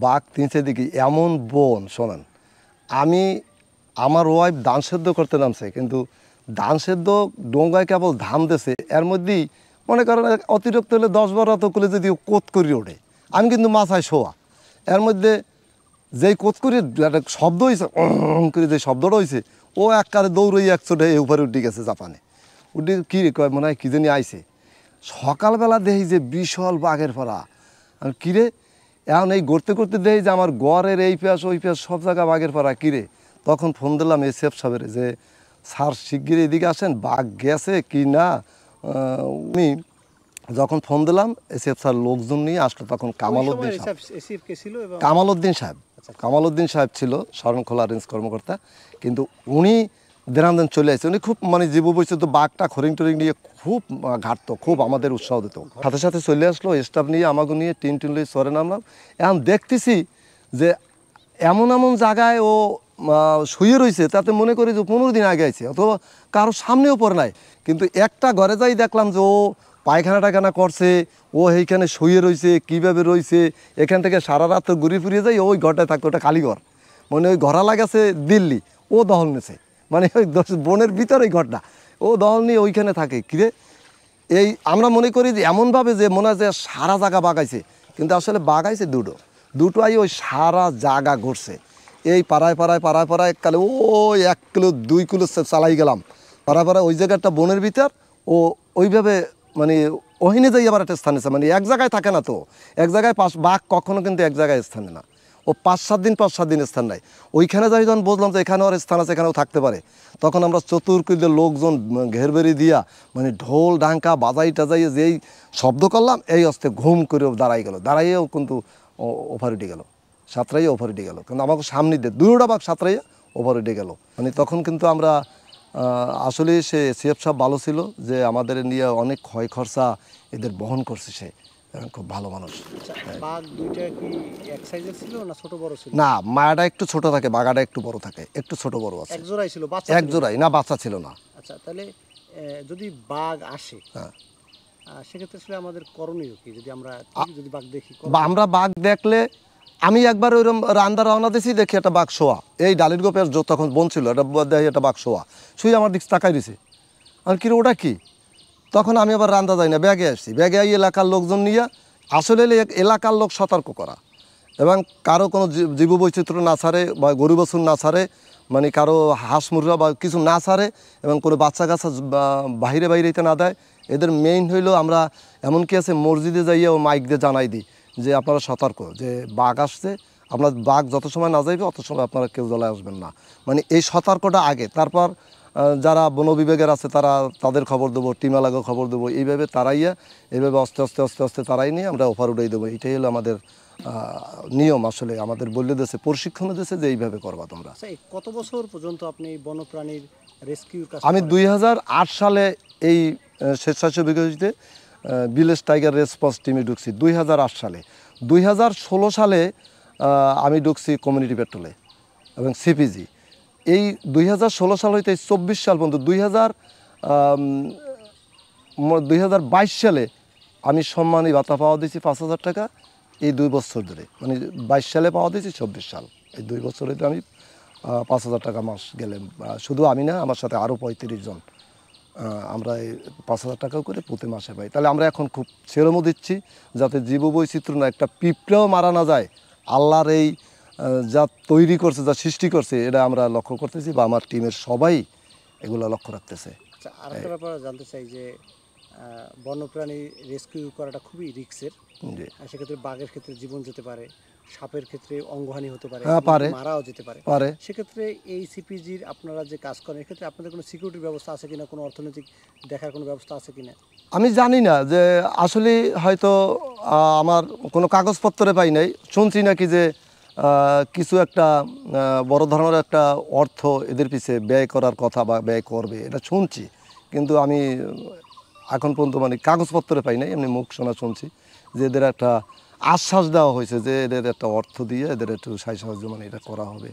বাঘ তিনটে দিকে এমন বন শোনেন। আমি আমার ওয়াইফ ধান সেদ্ধ করতে নামছে, কিন্তু ধান সেদ্ধ ডোঙ্গায় কেবল ধান দেছে, এর মধ্যেই মনে করেন অতিরিক্ত হলে 10-12 অত করে যদি কোত করে ওঠে, আমি কিন্তু মাথায় শোয়া, এর মধ্যে যেই কোত করে একটা শব্দ হয়েছে করে যে শব্দটা হয়েছে, ও একবারে দৌড়ই একশোটে উপরে উঠে গেছে জাপানে। উঠে কী কয় মনে হয় কী জানি আইছে। সকালবেলা দেখি যে বিশাল বাঘের ফলা। আর কিরে এখন এই ঘুরতে ঘুরতে দেখি যে আমার গড়ের এই পেঁয়াজ ওই পেঁয়াজ সব জায়গা বাঘের ফলা। কিরে তখন ফোন দিলাম এসএফ সাহেবের যে স্যার শিগগির এদিকে আসেন, বাঘ গেছে কি না। উনি যখন ফোন দিলাম এসএফ স্যার লোকজন নিয়ে আসলো, তখন কামালউদ্দিন সাহেব ছিল শরণখোলা রেঞ্জ কর্মকর্তা, কিন্তু উনি দেরামদান চলে আসছে। উনি খুব মানে জীববৈচিত্র্য বাঘটা হরিণ টরিং নিয়ে খুব ঘাটতো, খুব আমাদের উৎসাহ দিত। সাথে সাথে চলে আসলো স্টাফ নিয়ে, আমাকে নিয়ে টিন লই চরে নামলাম। এখন দেখতেছি যে এমন এমন জায়গায় ও শুয়ে রয়েছে, তাতে মনে করি যে 15 দিন আগে আছে, অথবা কারোর সামনেও পড়ে নাই। কিন্তু একটা ঘরে যাই দেখলাম যে ও পায়খানা টায়খানা করছে, ও এইখানে শুয়ে রয়েছে, কীভাবে রয়েছে। এখান থেকে সারা রাত ঘুরে ফিরিয়ে যাই, ওই ঘরটায় থাকতো, ওটা কালীঘর, মানে ওই ঘরা লাগাছে দিল্লি, ও দখল নিয়েছে, মানে ওই বনের ভিতরে ওই ঘরটা ও দখল নিয়ে ওইখানে থাকে। কিরে এই আমরা মনে করি যে এমনভাবে যে মনে হয় যে সারা জায়গা বাগাইছে, কিন্তু আসলে বাগাইছে দুটোই ওই সারা জায়গা ঘুরছে। এই পাড়ায় কালে ও 1 কিলো 2 কিলো চালাই গেলাম পাড়ায় ওই জায়গাটা বনের ভিতর। ও ওইভাবে মানে ওহিনে যাই আবার একটা স্থানে, মানে এক জায়গায় থাকে না তো, এক জায়গায় বাঘ কখনো কিন্তু এক জায়গায় স্থানে না, ও 5-7 দিন স্থান নাই। ওইখানে যাই যখন বুঝলাম যে এখানেও আর স্থান আছে, এখানেও থাকতে পারে, তখন আমরা চতুর্দিকে লোকজন ঘেরবেরি দিয়া মানে ঢোল ডাঙ্কা বাজাই টাজাই যেই শব্দ করলাম, এই অস্তে ঘুম করে দাঁড়াইয়েও কিন্তু ওভার উঠে গেল, সাঁতরাইয়া ওভার উঠে গেল। কিন্তু আমাকে সামনে দিয়ে 2টা বাঘ সাঁতরাইয়া ওভার উঠে গেল। মানে তখন কিন্তু আমরা আসলে সে সিএফ সাহেব ভালো ছিল যে আমাদের নিয়ে অনেক ক্ষয় খরচা এদের বহন করছে, সে খুব ভালো মানুষ। বাঘ দুইটা কি এক সাইজের ছিল না ছোট বড় ছিল? না, মায়াটা একটু ছোট থাকে, বাঘাটা একটু বড় থাকে, একটু ছোট বড় আছে। এক জোড়াই ছিল? বাচ্চা এক জোড়াই না, বাচ্চা ছিল না। আচ্ছা, তাহলে যদি বাঘ আসে, হ্যাঁ, সেক্ষেত্রে আসলে আমাদের করণীয় কি? যদি বাঘ দেখি, আমরা বাঘ দেখলে, আমি একবার ওইরকম রান্দা রওনা দিয়েছি, দেখি একটা বাঘ শোয়া, এই ডালির গোপের তখন বোন ছিল, দেখি একটা বাঘ শোয়া, শুয়ে আমার দিক তাকাই দিছে। আর কি ওটা কি? তখন আমি আবার রান্দা যাই না, ব্যাগে আসছি, ব্যাগে আই এলাকার লোকজন নিয়ে, আসলে এলাকার লোক সতর্ক করা, এবং কারো কোনো জীববৈচিত্র্য না ছাড়ে বা গরু বাছুর না ছাড়ে, মানে কারো হাঁস মুরগা বা কিছু না ছাড়ে, এবং কোনো বাচ্চা কাচ্চা বাইরেতে না দেয়। এদের মেইন হইলো আমরা এমনকি আছে মসজিদে যাইয়া ও মাইক দিয়ে জানাই দিই যে আপনারা সতর্ক, যে বাঘ আসছে, আপনার বাঘ যত সময় না যাইবে অত সময় আপনারা কেউ জ্বলায় আসবেন না। মানে এই সতর্কটা আগে, তারপর যারা বন বিভাগের আছে তারা তাদের খবর দেবো, টিমালাগো খবর দেবো, এইভাবে তারাইয়া এইভাবে আস্তে তারাই নিয়ে আমরা ওভার উঠাই দেবো। এটাই হলো আমাদের নিয়ম। আসলে আমাদের বললে দেশে প্রশিক্ষণ দিয়েছে যে এইভাবে করবা তোমরা। কত বছর পর্যন্ত আপনি বন্যপ্রাণীর রেস্কিউ কাজ? আমি 2008 সালে এই স্বেচ্ছাসেবী বিভাগে ভিলেজ টাইগার রেসপন্স টিমে ঢুকছি 2008 সালে। 2016 সালে আমি ঢুকছি কমিউনিটি পেট্রোলে এবং সিপিজি। এই 2016 সাল হইতে 24 সাল পর্যন্ত 2022 সালে আমি সম্মানী ভাতা পাওয়া দিয়েছি 5,000 টাকা। এই 2 বছর ধরে, মানে 22 সালে পাওয়া দিয়েছি, 24 সাল, এই 2 বছর হইতে আমি 5,000 টাকা মাস গেলে, শুধু আমি না, আমার সাথে আরও 35 জন, আমরা এই 5,000 টাকাও করে প্রতি মাসে পাই। তাহলে আমরা এখন খুব সেরমও দিচ্ছি যাতে জীববৈচিত্র্য না, একটা পিঁপড়াও মারা না যায়। আল্লাহর এই যা তৈরি করছে, যা সৃষ্টি করছে, এটা আমরা লক্ষ্য করতেছি, বা আমার টিমের সবাই এগুলো লক্ষ্য রাখতেছে। আচ্ছা, আরেকটা ব্যাপার জানতে চাই যে বন্যপ্রাণী রেস্কিউ করাটা খুবই রিস্কের। সেক্ষেত্রে বাঘের ক্ষেত্রে জীবন যেতে পারে, সাপের ক্ষেত্রে অঙ্গহানি হতে পারে, মারাও যেতে পারে। সেক্ষেত্রে এই সিপিজির আপনারা যে কাজ করেন, এক্ষেত্রে আপনাদের কোনো সিকিউরিটির ব্যবস্থা আছে কিনা, কোনো অর্থনৈতিক দেখার কোনো ব্যবস্থা আছে কিনা? আমি জানি না, যে আসলে হয়তো আমার কোনো কাগজপত্রে পাই নাই। শুনছি নাকি যে কিছু একটা বড় ধরনের একটা অর্থ এদের পিছে ব্যয় করার কথা, বা ব্যয় করবে, এটা শুনছি, কিন্তু আমি এখন পর্যন্ত মানে কাগজপত্রে পাই নাই, এমনি মুখ শোনা শুনছি যে এদের একটা আশ্বাস দেওয়া হয়েছে যে এদের একটা অর্থ দিয়ে এদের একটু সাহায্য মানে এটা করা হবে।